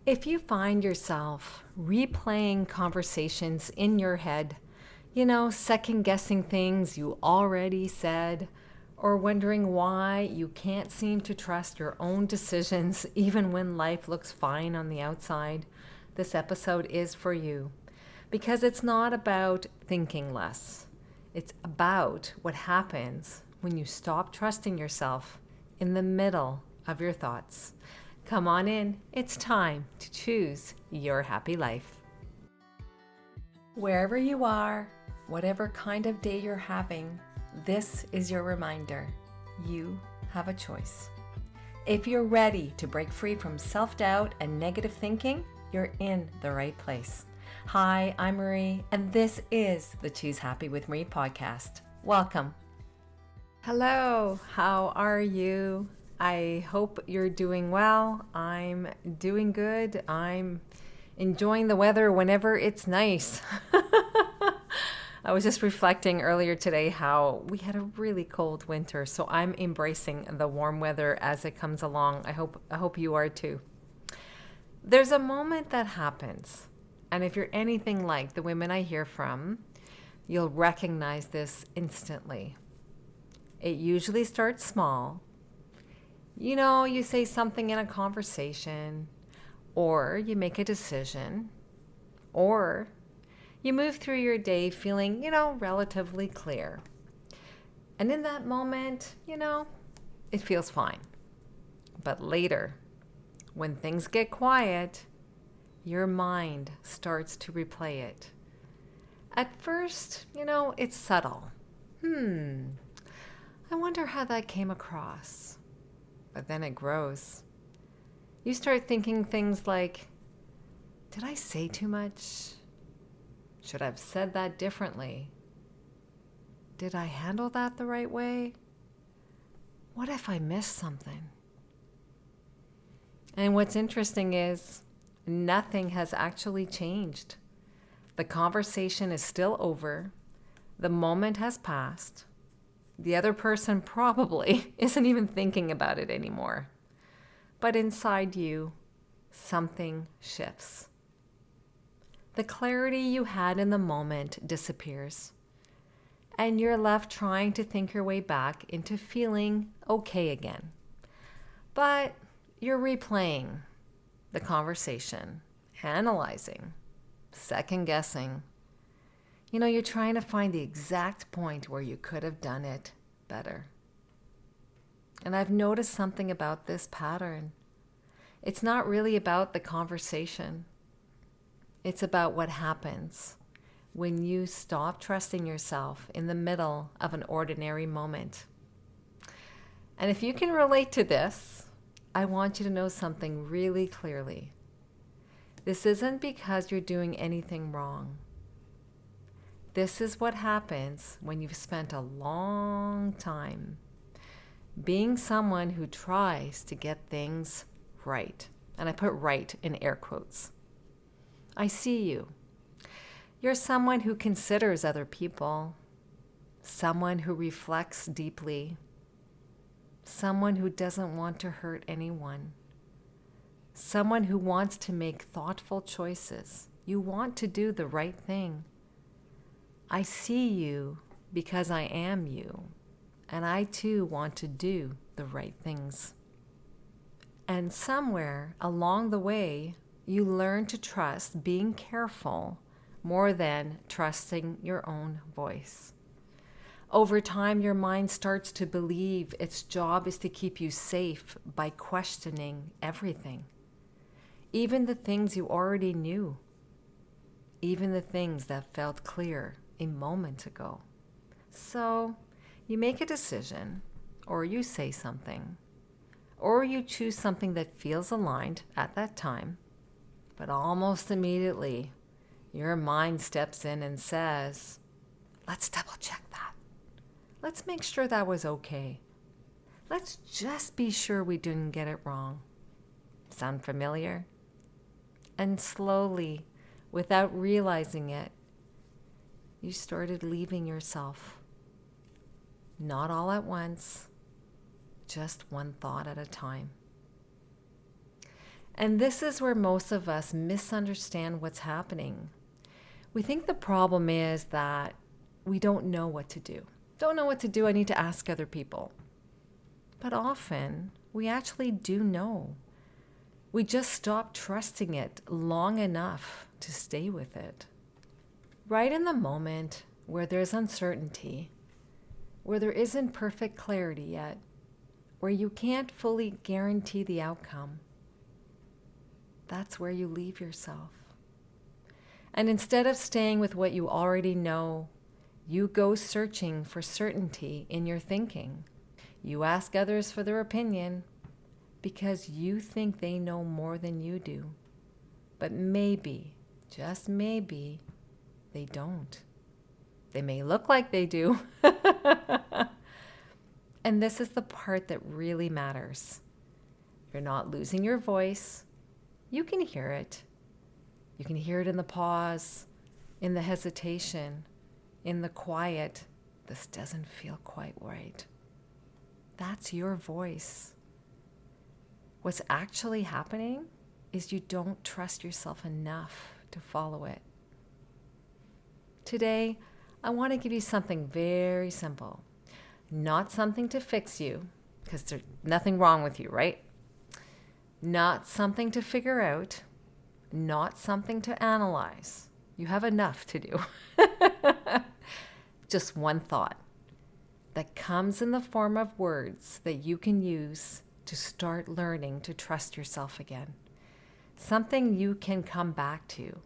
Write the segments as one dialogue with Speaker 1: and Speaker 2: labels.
Speaker 1: If you find yourself replaying conversations in your head, second guessing things you already said, or wondering why you can't seem to trust your own decisions even when life looks fine on the outside, this episode is for you. Because it's not about thinking less, it's about what happens when you stop trusting yourself in the middle of your thoughts. Come on in, it's time to choose your happy life. Wherever you are, whatever kind of day you're having, this is your reminder. You have a choice. If you're ready to break free from self-doubt and negative thinking, you're in the right place. Hi, I'm Marie, and this is the Choose Happy with Marie podcast. Welcome. Hello, how are you? I hope you're doing well. I'm doing good. I'm enjoying the weather whenever it's nice. I was just reflecting earlier today how we had a really cold winter, so I'm embracing the warm weather as it comes along. I hope you are too. There's a moment that happens, and if you're anything like the women I hear from, you'll recognize this instantly. It usually starts small. You say something in a conversation, or you make a decision, or you move through your day feeling, relatively clear. And in that moment, it feels fine. But later, when things get quiet, your mind starts to replay it. At first, it's subtle. I wonder how that came across. But then it grows. You start thinking things like, did I say too much? Should I have said that differently? Did I handle that the right way? What if I missed something? And what's interesting is nothing has actually changed. The conversation is still over. The moment has passed. The other person probably isn't even thinking about it anymore. But inside you, something shifts. The clarity you had in the moment disappears, and you're left trying to think your way back into feeling okay again. But you're replaying the conversation, analyzing, second guessing. You're trying to find the exact point where you could have done it better. And I've noticed something about this pattern. It's not really about the conversation. It's about what happens when you stop trusting yourself in the middle of an ordinary moment. And if you can relate to this, I want you to know something really clearly. This isn't because you're doing anything wrong. This is what happens when you've spent a long time being someone who tries to get things right. And I put right in air quotes. I see you. You're someone who considers other people, someone who reflects deeply, someone who doesn't want to hurt anyone, someone who wants to make thoughtful choices. You want to do the right thing. I see you because I am you, and I too want to do the right things. And somewhere along the way, you learn to trust being careful more than trusting your own voice. Over time, your mind starts to believe its job is to keep you safe by questioning everything, even the things you already knew, even the things that felt clear a moment ago. So you make a decision, or you say something, or you choose something that feels aligned at that time, but almost immediately your mind steps in and says, let's double check that. Let's make sure that was okay. Let's just be sure we didn't get it wrong. Sound familiar? And slowly, without realizing it, you started leaving yourself. Not all at once, just one thought at a time. And this is where most of us misunderstand what's happening. We think the problem is that we don't know what to do. Don't know what to do, I need to ask other people. But often, we actually do know. We just stop trusting it long enough to stay with it. Right in the moment where there's uncertainty, where there isn't perfect clarity yet, where you can't fully guarantee the outcome, that's where you leave yourself. And instead of staying with what you already know, you go searching for certainty in your thinking. You ask others for their opinion because you think they know more than you do. But maybe, just maybe, they don't. They may look like they do. And this is the part that really matters. You're not losing your voice. You can hear it. You can hear it in the pause, in the hesitation, in the quiet. This doesn't feel quite right. That's your voice. What's actually happening is you don't trust yourself enough to follow it. Today, I want to give you something very simple. Not something to fix you, because there's nothing wrong with you, right? Not something to figure out. Not something to analyze. You have enough to do. Just one thought that comes in the form of words that you can use to start learning to trust yourself again. Something you can come back to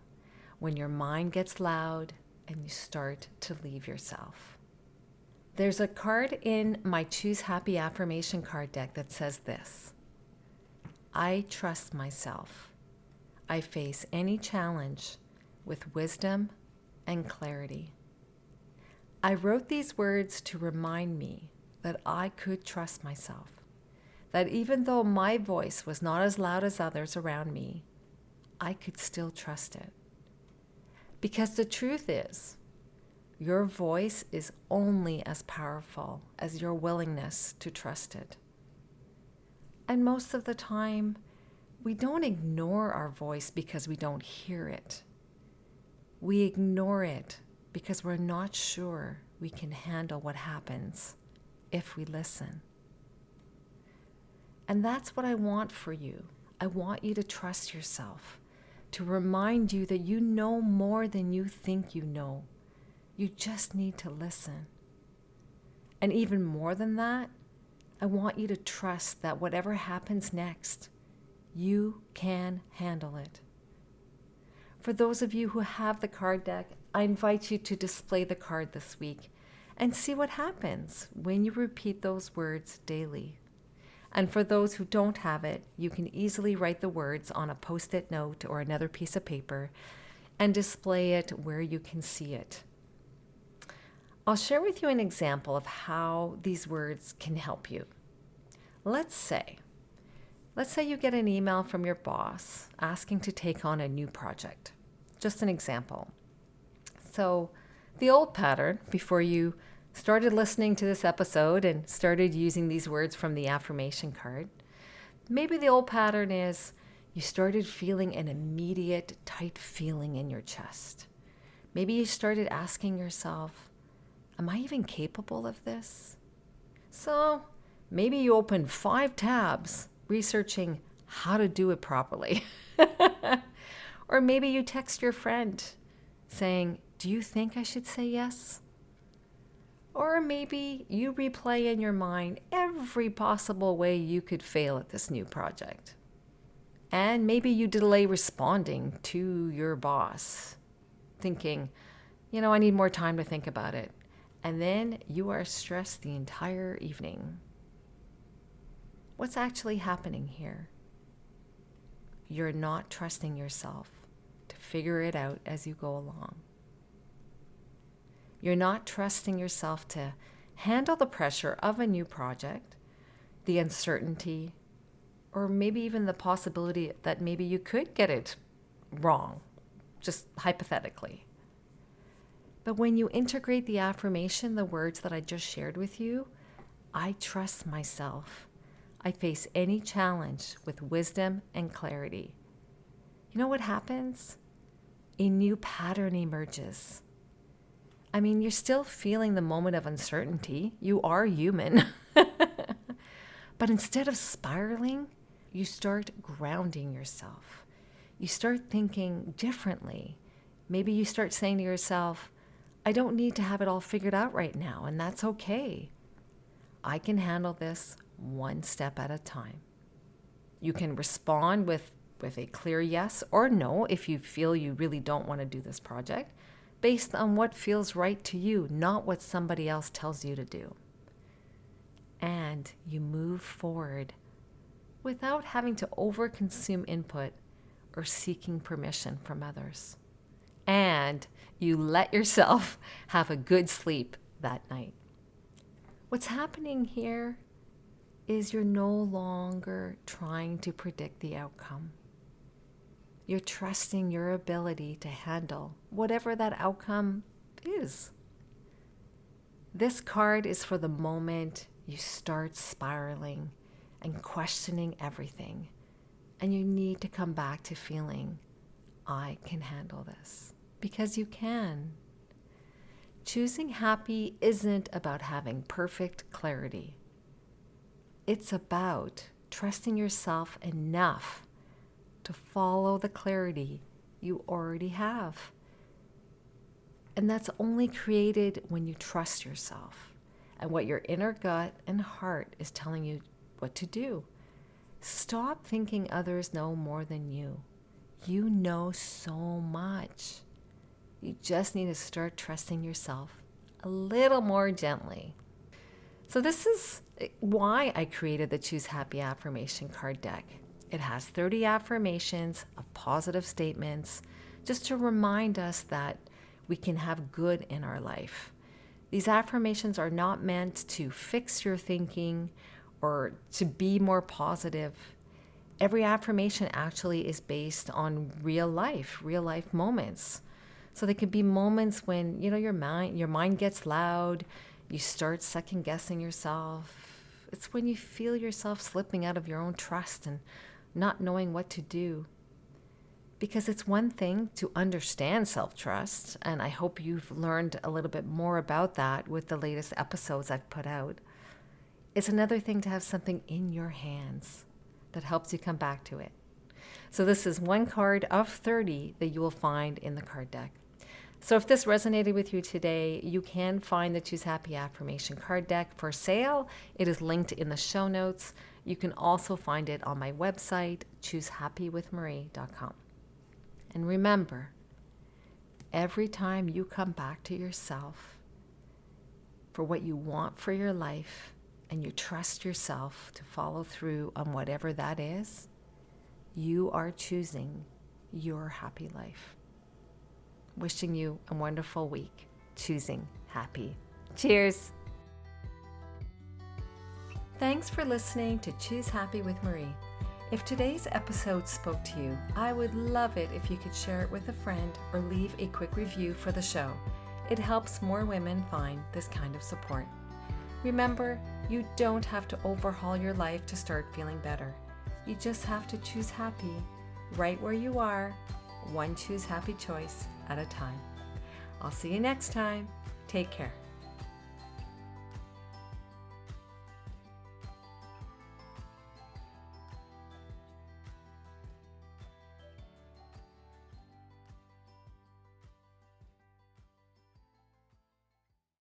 Speaker 1: when your mind gets loud and you start to leave yourself. There's a card in my Choose Happy Affirmation card deck that says this: I trust myself. I face any challenge with wisdom and clarity. I wrote these words to remind me that I could trust myself, that even though my voice was not as loud as others around me, I could still trust it. Because the truth is, your voice is only as powerful as your willingness to trust it. And most of the time, we don't ignore our voice because we don't hear it. We ignore it because we're not sure we can handle what happens if we listen. And that's what I want for you. I want you to trust yourself, to remind you that you know more than you think you know. You just need to listen. And even more than that, I want you to trust that whatever happens next, you can handle it. For those of you who have the card deck, I invite you to display the card this week and see what happens when you repeat those words daily. And for those who don't have it, you can easily write the words on a Post-it note or another piece of paper and display it where you can see it. I'll share with you an example of how these words can help you. Let's say you get an email from your boss asking to take on a new project. Just an example. So the old pattern, before you started listening to this episode and started using these words from the affirmation card, maybe the old pattern is you started feeling an immediate tight feeling in your chest. Maybe you started asking yourself, am I even capable of this? So maybe you opened 5 tabs researching how to do it properly. Or maybe you text your friend saying, do you think I should say yes? Or maybe you replay in your mind every possible way you could fail at this new project. And maybe you delay responding to your boss, thinking, I need more time to think about it. And then you are stressed the entire evening. What's actually happening here? You're not trusting yourself to figure it out as you go along. You're not trusting yourself to handle the pressure of a new project, the uncertainty, or maybe even the possibility that maybe you could get it wrong, just hypothetically. But when you integrate the affirmation, the words that I just shared with you, I trust myself. I face any challenge with wisdom and clarity. You know what happens? A new pattern emerges. I mean, you're still feeling the moment of uncertainty. You are human. But instead of spiraling, you start grounding yourself. You start thinking differently. Maybe you start saying to yourself, I don't need to have it all figured out right now, and that's okay. I can handle this one step at a time. You can respond with a clear yes or no if you feel you really don't want to do this project, based on what feels right to you, not what somebody else tells you to do. And you move forward without having to overconsume input or seeking permission from others. And you let yourself have a good sleep that night. What's happening here is you're no longer trying to predict the outcome. You're trusting your ability to handle whatever that outcome is. This card is for the moment you start spiraling and questioning everything, and you need to come back to feeling, I can handle this, because you can. Choosing happy isn't about having perfect clarity. It's about trusting yourself enough to follow the clarity you already have. And that's only created when you trust yourself and what your inner gut and heart is telling you what to do. Stop thinking others know more than you. You know so much. You just need to start trusting yourself a little more gently. So this is why I created the Choose Happy Affirmation card deck. It has 30 affirmations of positive statements just to remind us that we can have good in our life. These affirmations are not meant to fix your thinking or to be more positive. Every affirmation actually is based on real life moments. So they could be moments when, your mind gets loud, you start second guessing yourself. It's when you feel yourself slipping out of your own trust and not knowing what to do. Because it's one thing to understand self-trust, and I hope you've learned a little bit more about that with the latest episodes I've put out. It's another thing to have something in your hands that helps you come back to it. So this is one card of 30 that you will find in the card deck. So if this resonated with you today, you can find the Choose Happy Affirmation card deck for sale. It is linked in the show notes. You can also find it on my website, choosehappywithmarie.com. And remember, every time you come back to yourself for what you want for your life and you trust yourself to follow through on whatever that is, you are choosing your happy life. Wishing you a wonderful week, choosing happy. Cheers. Thanks for listening to Choose Happy with Marie. If today's episode spoke to you, I would love it if you could share it with a friend or leave a quick review for the show. It helps more women find this kind of support. Remember, you don't have to overhaul your life to start feeling better. You just have to choose happy right where you are, one choose happy choice at a time. I'll see you next time. Take care.